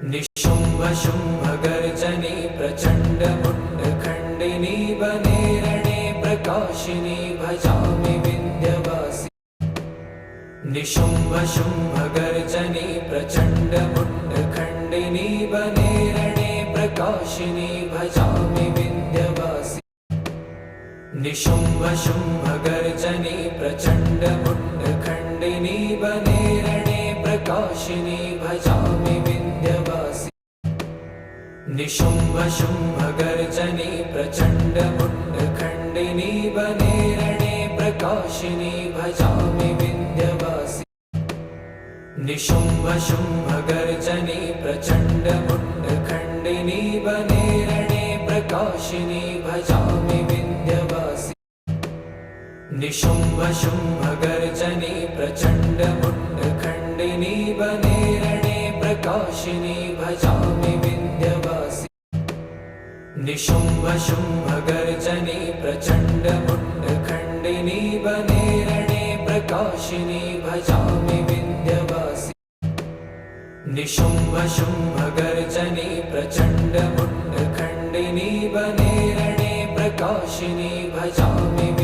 निशुम्भ शुम्भ गर्जनी प्रचण्ड मुण्डखण्डिनी वने रणे प्रकाशिनी भजामि विन्ध्यवासिनी। निशुम्भ शुम्भ गर्जनी प्रचण्ड मुण्डखण्डिनी वने रणे प्रकाशिनी भजामि विन्ध्यवासिनी। निशुम्भ शुम्भ गर्जनी प्रचण्ड मुण्डखण्डिनी वने रणे प्रकाशिनी भजामि विन्ध्यवासिनी। निशुम्भ शुम्भ गर्जनी प्रचण्ड मुण्डखण्डिनी वने रणे प्रकाशिनी भजामि विन्ध्यवासिनी। निशुम्भ शुम्भ गर्जनी प्रचण्ड मुण्डखण्डिनी वने रणे प्रकाशिनी भजामि विन्ध्यवासिनी। निशुम्भ शुम्भ गर्जनी प्रचण्ड मुण्डखण्डिनी वने रणे प्रकाशिनी भजामि विन्ध्यवासिनी। निशुम्भ शुम्भ गर्जनी प्रचण्ड मुण्डखण्डिनी वने रणे प्रकाशिनी भजामि विन्ध्यवासिनी। निशुम्भ शुम्भ गर्जनी प्रचण्ड मुण्डखण्डिनी वने रणे प्रकाशिनी भजामि।